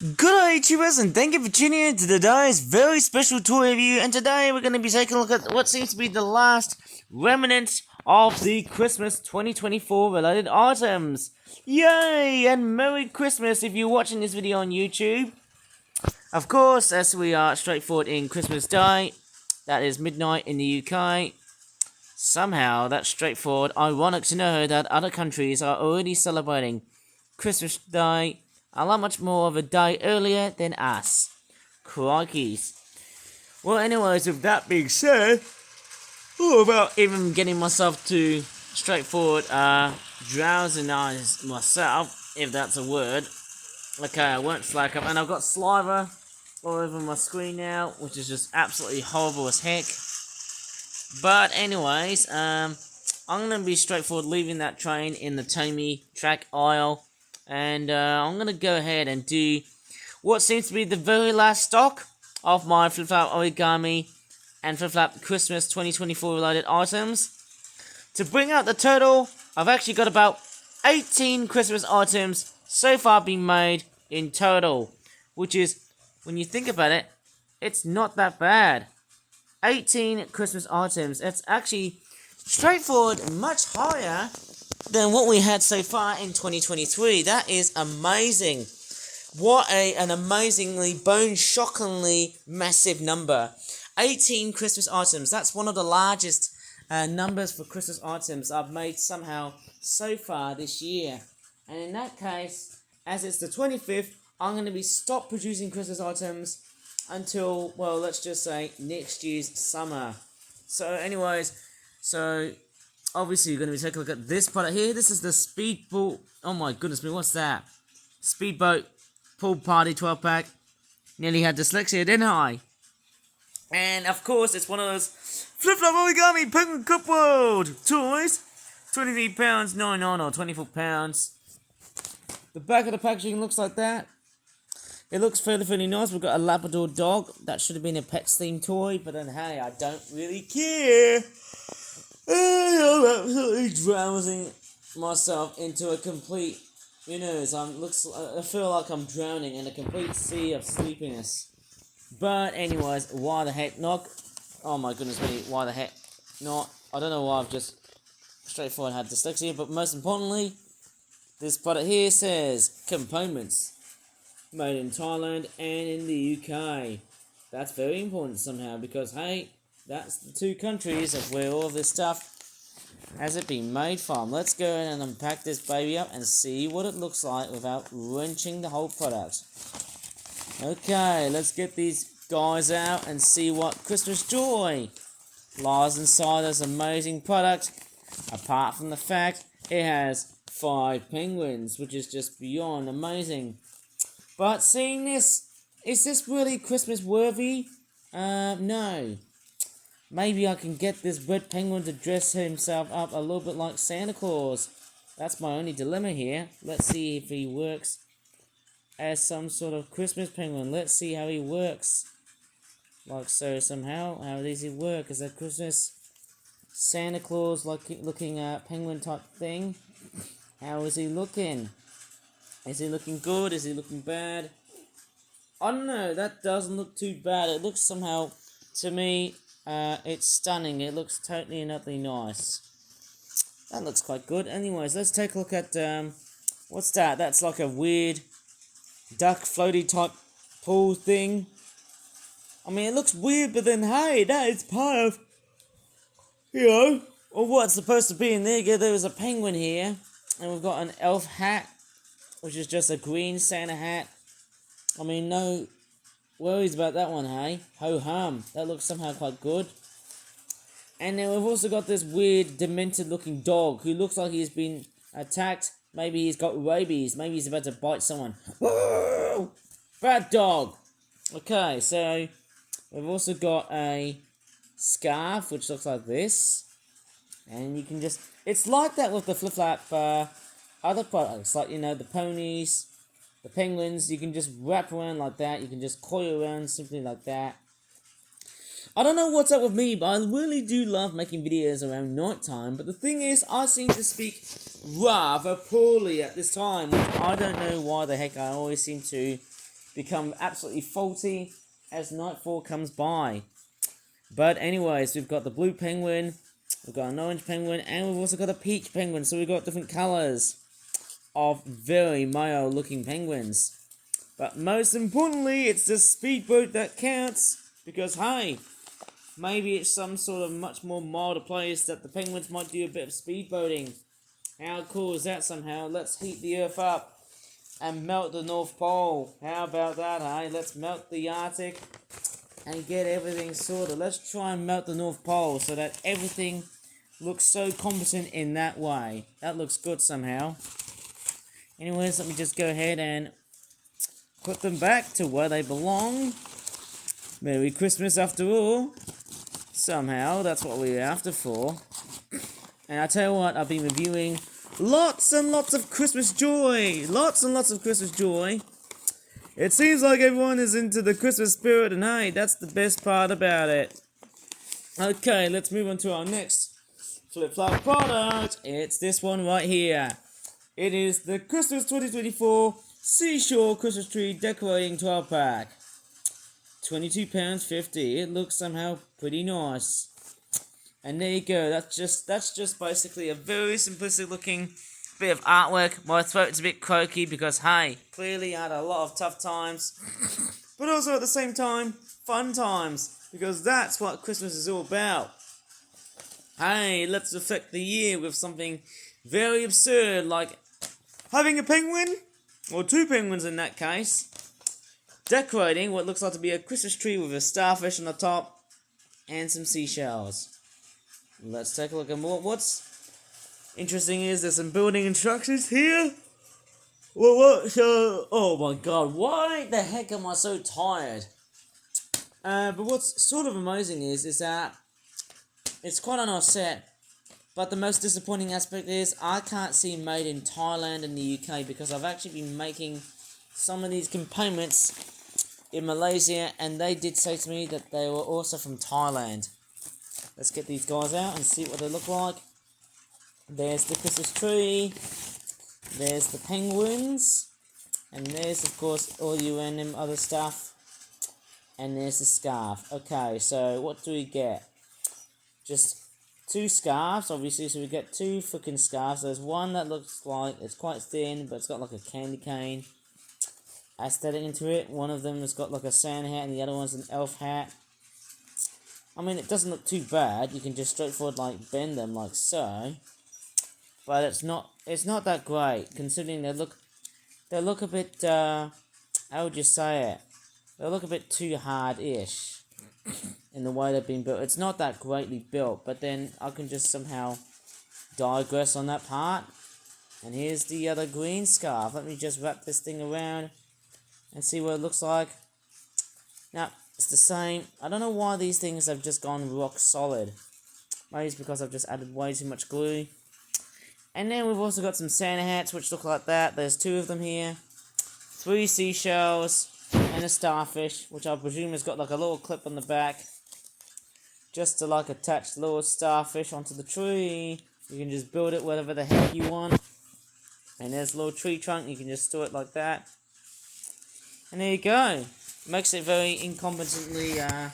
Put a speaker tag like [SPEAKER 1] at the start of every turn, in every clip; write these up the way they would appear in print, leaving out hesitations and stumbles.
[SPEAKER 1] Good day, YouTubers, and thank you for tuning in to today's very special toy review. And today we're going to be taking a look at what seems to be the last remnants of the Christmas 2024 related items. Yay! And Merry Christmas if you're watching this video on YouTube. Of course, as we are straightforward in Christmas Day, that is midnight in the UK. Somehow, that's straightforward. Ironic to know that other countries are already celebrating Christmas Day a lot much more of a day earlier than us. Crikeys. Well, anyways, with that being said, about even getting myself to straightforward drowsinize myself, if that's a word. Okay, I won't slack up, and I've got saliva all over my screen now, which is just absolutely horrible as heck. But anyways, I'm gonna be straightforward leaving that train in the Tomy track aisle. And I'm going to go ahead and do what seems to be the very last stock of my Flip Flap Origami and Flip Flap Christmas 2024 related items. To bring out the total, I've actually got about 18 Christmas items so far being made in total. Which is, when you think about it, it's not that bad. 18 Christmas items. It's actually straightforward, much higher than what we had so far in 2023. That is amazing. What an amazingly, bone-shockingly massive number. 18 Christmas items. That's one of the largest numbers for Christmas items I've made somehow so far this year. And in that case, as it's the 25th, I'm going to be stop producing Christmas items until, well, let's just say next year's summer. So anyways, obviously, you're going to be taking a look at this product here. This is the Speedboat. Oh my goodness me, what's that? Speedboat Pool Party 12 pack. Nearly had dyslexia, didn't I? And of course, it's one of those Flip Flop Origami Penguin Cup World toys. £23.99 or £24. The back of the packaging looks like that. It looks fairly nice. We've got a Labrador dog. That should have been a Pets themed toy, but then hey, I don't really care. I'm absolutely drowsing myself into a complete, I feel like I'm drowning in a complete sea of sleepiness. But anyways, why the heck not? Oh my goodness me, why the heck not? I don't know why I've just straightforward had dyslexia, but most importantly, this product here says components made in Thailand and in the UK. That's very important somehow because hey, that's the two countries of where all of this stuff has it been made from. Let's go and unpack this baby up and see what it looks like without wrenching the whole product. Okay, let's get these guys out and see what Christmas joy lies inside this amazing product. Apart from the fact it has 5 penguins, which is just beyond amazing. But seeing this, is this really Christmas worthy? No. Maybe I can get this red penguin to dress himself up a little bit like Santa Claus. That's my only dilemma here. Let's see if he works as some sort of Christmas penguin. Let's see how he works. Like so somehow. How does he work as a Christmas Santa Claus looking penguin type thing? How is he looking? Is he looking good? Is he looking bad? I don't know. That doesn't look too bad. It looks somehow, to me, it's stunning. It looks totally and utterly nice. That looks quite good. Anyways, let's take a look at, what's that? That's like a weird duck floaty type pool thing. I mean, it looks weird, but then, hey, that is part of, or what's supposed to be in there. There was a penguin here, and we've got an elf hat, which is just a green Santa hat. I mean, no worries about that one, hey? Ho-hum. That looks somehow quite good. And then we've also got this weird, demented-looking dog who looks like he's been attacked. Maybe he's got rabies. Maybe he's about to bite someone. Whoa! Bad dog! Okay, so we've also got a scarf, which looks like this. And you can just... It's like that with the Flip Flap other products, like, the ponies, the penguins. You can just wrap around like that. You can just coil around simply like that. I don't know what's up with me, but I really do love making videos around night time. But the thing is, I seem to speak rather poorly at this time. I don't know why the heck I always seem to become absolutely faulty as nightfall comes by. But anyways, we've got the blue penguin, we've got an orange penguin, and we've also got a peach penguin, so we've got different colours of very mild looking penguins. But most importantly, it's the speedboat that counts, because hey, maybe it's some sort of much more milder place that the penguins might do a bit of speedboating. How cool is that somehow? Let's heat the Earth up and melt the North Pole. How about that, hey? Let's melt the Arctic and get everything sorted. Let's try and melt the North Pole so that everything looks so competent in that way. That looks good somehow. Anyways, let me just go ahead and put them back to where they belong. Merry Christmas after all. Somehow, that's what we're after for. And I tell you what, I've been reviewing lots and lots of Christmas joy. Lots and lots of Christmas joy. It seems like everyone is into the Christmas spirit, and hey, that's the best part about it. Okay, let's move on to our next flip-flop product. It's this one right here. It is the Christmas 2024 Seashore Christmas Tree Decorating 12-pack. £22.50. It looks somehow pretty nice. And there you go. That's just basically a very simplistic looking bit of artwork. My throat's a bit croaky because hey, clearly I had a lot of tough times, but also at the same time fun times, because that's what Christmas is all about. Hey, let's affect the year with something very absurd, like having a penguin, or two penguins in that case, decorating what looks like to be a Christmas tree with a starfish on the top and some seashells. Let's take a look at more. What's interesting is there's some building instructions here. Oh my god, why the heck am I so tired? But what's sort of amazing is that it's quite a nice set, but the most disappointing aspect is I can't see made in Thailand and the UK, because I've actually been making some of these components in Malaysia, and they did say to me that they were also from Thailand. Let's get these guys out and see what they look like. There's the Christmas tree, there's the penguins, and there's of course all your random other stuff, and there's the scarf. Okay, so what do we get? Just two scarves, obviously, so we get two freaking scarves. There's one that looks like it's quite thin, but it's got like a candy cane aesthetic into it. One of them has got like a Santa hat, and the other one's an elf hat. I mean, it doesn't look too bad. You can just straightforward like bend them like so, but it's not that great, considering they look a bit how would you say it? They look a bit too hard-ish in the way they've been built. It's not that greatly built, but then I can just somehow digress on that part. And here's the other green scarf. Let me just wrap this thing around and see what it looks like. Now, it's the same. I don't know why these things have just gone rock solid. Maybe it's because I've just added way too much glue. And then we've also got some Santa hats, which look like that. There's two of them here. 3 seashells and a starfish, which I presume has got like a little clip on the back, just to like attach the little starfish onto the tree. You can just build it whatever the heck you want. And there's a little tree trunk. You can just store it like that. And there you go. Makes it very incompetently,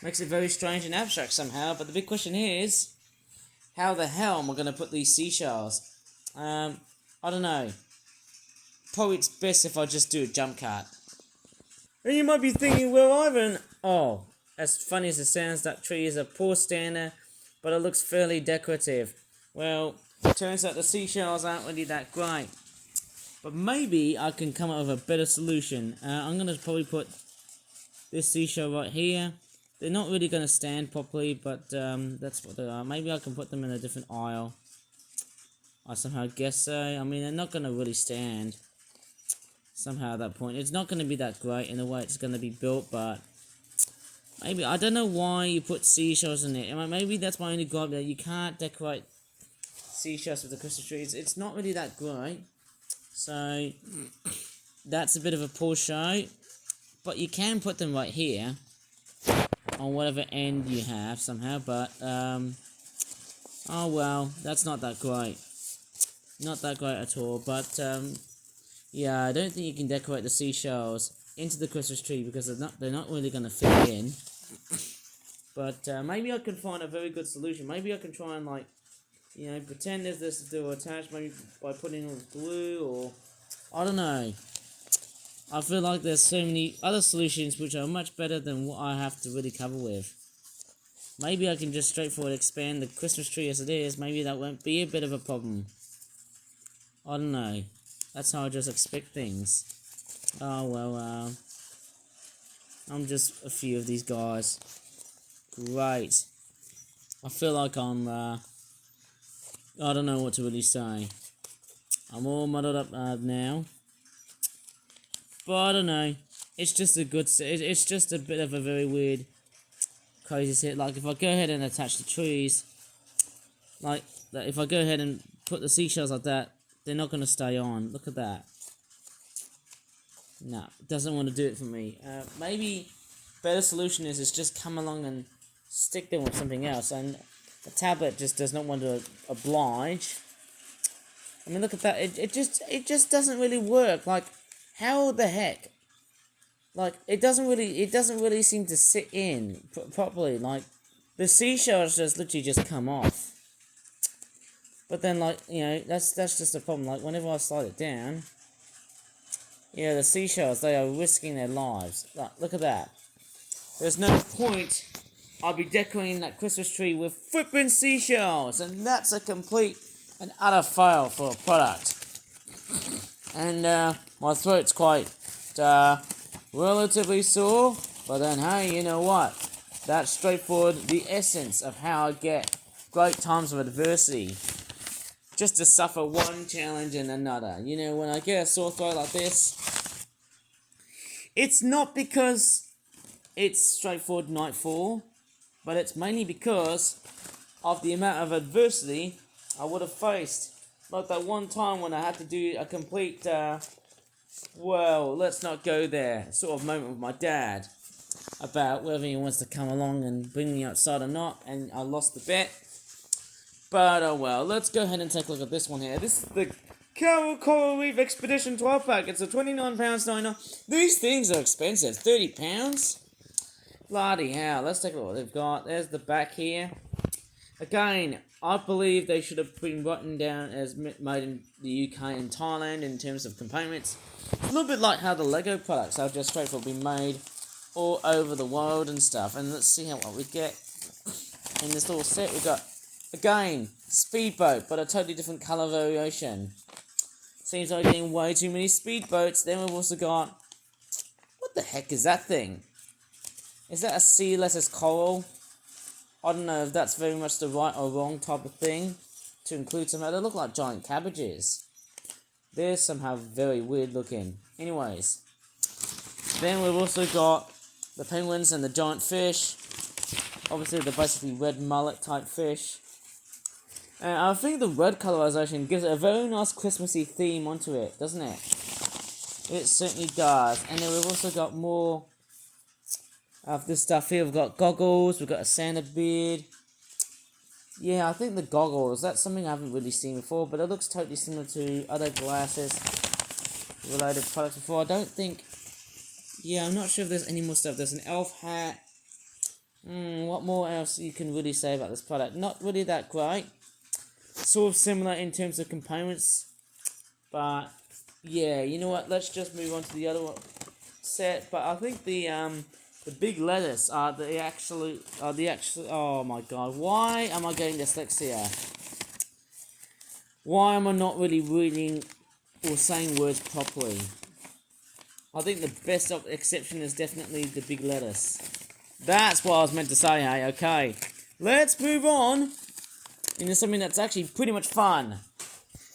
[SPEAKER 1] makes it very strange and abstract somehow. But the big question is, how the hell am I going to put these seashells? I don't know. Probably it's best if I just do a jump cut. And you might be thinking, well, Ivan, oh, as funny as it sounds, that tree is a poor stander, but it looks fairly decorative. Well, it turns out the seashells aren't really that great. But maybe I can come up with a better solution. I'm going to probably put this seashell right here. They're not really going to stand properly, but that's what they are. Maybe I can put them in a different aisle. I somehow guess so. I mean, they're not going to really stand somehow at that point. It's not going to be that great in the way it's going to be built, but maybe, I don't know why you put seashells in it. Maybe that's my only gripe, that you can't decorate seashells with the Christmas trees. It's not really that great. So, that's a bit of a poor show. But you can put them right here, on whatever end you have somehow, but, oh well, that's not that great. Not that great at all, but, yeah, I don't think you can decorate the seashells into the Christmas tree because they're not really going to fit in. But maybe I can find a very good solution. Maybe I can try and pretend there's this door attached, maybe by putting on glue, or I don't know. I feel like there's so many other solutions which are much better than what I have to really cover with. Maybe I can just straightforward expand the Christmas tree as it is. Maybe that won't be a bit of a problem. I don't know. That's how I just expect things. Oh well, I'm just a few of these guys. Great. I feel like I'm, I don't know what to really say. I'm all muddled up now. But I don't know. It's just a good, it's just a bit of a very weird, crazy set. Like if I go ahead and attach the trees, like if I go ahead and put the seashells like that, they're not going to stay on. Look at that. No, it doesn't want to do it for me. Maybe better solution is just come along and stick them with something else. And the tablet just does not want to oblige. I mean, look at that. It just doesn't really work. Like, how the heck? Like, it doesn't really seem to sit in properly. Like, the seashells just literally just come off. But then, like, you know, that's just a problem. Like, whenever I slide it down, yeah, the seashells, they are risking their lives. Like, look at that. There's no point I'll be decorating that Christmas tree with flipping seashells, and that's a complete and utter fail for a product. And my throat's quite relatively sore, but then hey, you know what? That's straightforward the essence of how I get great times of adversity. Just to suffer one challenge and another. You know, when I get a sore throat like this, it's not because it's straightforward nightfall, but it's mainly because of the amount of adversity I would have faced. Like that one time when I had to do a complete, well, let's not go there sort of moment with my dad about whether he wants to come along and bring me outside or not, and I lost the bet. But oh well, let's go ahead and take a look at this one here. This is the Coral Reef Expedition 12 pack. It's a £29.99. These things are expensive. £30? Bloody hell. Let's take a look what they've got. There's the back here. Again, I believe they should have been written down as made in the UK and Thailand in terms of components. It's a little bit like how the Lego products are just straightforward been made all over the world and stuff. And let's see what we get in this little set. We've got, again, speedboat, but a totally different colour variation. Seems like getting way too many speedboats. Then we've also got, what the heck is that thing? Is that a sea lettuce coral? I don't know if that's very much the right or wrong type of thing to include somehow. They look like giant cabbages. They're somehow very weird looking. Anyways, then we've also got the penguins and the giant fish. Obviously, they're basically red mullet type fish. And I think the red colorization gives it a very nice Christmassy theme onto it, doesn't it? It certainly does. And then we've also got more of this stuff here. We've got goggles, we've got a Santa beard. Yeah, I think the goggles, that's something I haven't really seen before, but it looks totally similar to other glasses related products before. I don't think, yeah, I'm not sure if there's any more stuff. There's an elf hat. What more else you can really say about this product? Not really that great. Sort of similar in terms of components, but yeah, you know what? Let's just move on to the other set. But I think the big lettuce are the actual. Oh my god! Why am I getting dyslexia? Why am I not really reading or saying words properly? I think the best exception is definitely the big lettuce. That's what I was meant to say. Hey, okay. Let's move on into something that's actually pretty much fun.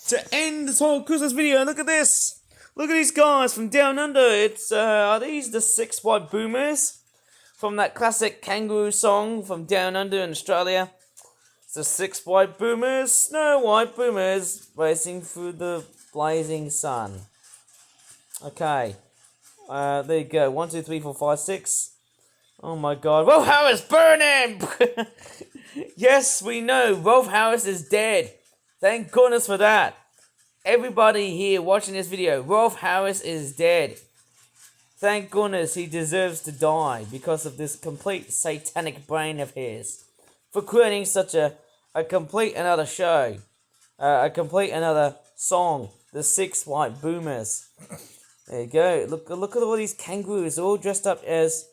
[SPEAKER 1] To end this whole Christmas video, look at this. Look at these guys from Down Under. It's, are these the 6 White Boomers? From that classic kangaroo song from Down Under in Australia. It's the 6 White Boomers, Snow White Boomers, racing through the blazing sun. Okay. There you go. 1, 2, 3, 4, 5, 6. Oh my god. Rolf Harris, burn him! Yes, we know. Rolf Harris is dead. Thank goodness for that. Everybody here watching this video, Rolf Harris is dead. Thank goodness he deserves to die because of this complete satanic brain of his for creating such a complete another show, a complete another song, The Six White Boomers. There you go. Look at all these kangaroos, all dressed up as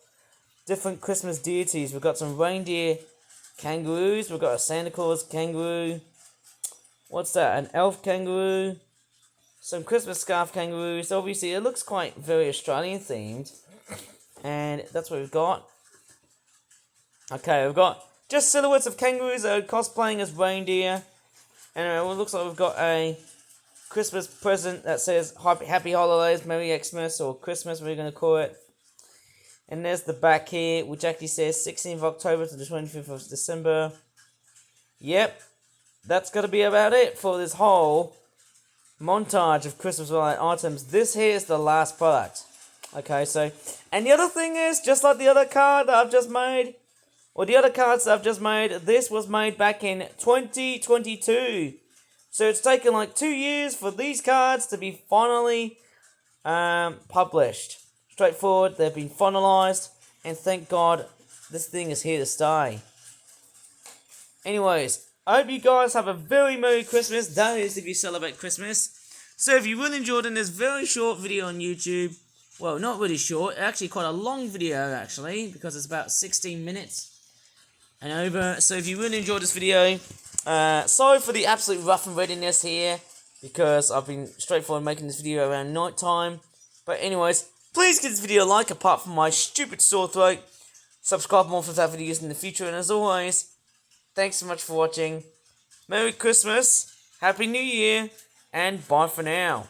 [SPEAKER 1] different Christmas deities. We've got some reindeer kangaroos. We've got a Santa Claus kangaroo. What's that? An elf kangaroo. Some Christmas scarf kangaroos. Obviously, it looks quite very Australian themed. And that's what we've got. Okay, we've got just silhouettes of kangaroos that are cosplaying as reindeer. And it looks like we've got a Christmas present that says Happy Holidays, Merry Xmas, or Christmas, we're going to call it. And there's the back here, which actually says 16th of October to the 25th of December. Yep, that's going to be about it for this whole montage of Christmas-related items. This here is the last product. Okay, so, and the other thing is, just like the other card that I've just made, or the other cards that I've just made, this was made back in 2022. So it's taken like 2 years for these cards to be finally published. Straightforward, they've been finalized, and thank God this thing is here to stay. Anyways, I hope you guys have a very Merry Christmas. That is if you celebrate Christmas. So if you really enjoyed this very short video on YouTube, well, not really short, actually quite a long video actually, because it's about 16 minutes and over. So if you really enjoyed this video, sorry for the absolute rough and readiness here, because I've been straightforward making this video around night time. But anyways, please give this video a like, apart from my stupid sore throat. Subscribe more for that videos in the future, and as always, thanks so much for watching. Merry Christmas, Happy New Year, and bye for now.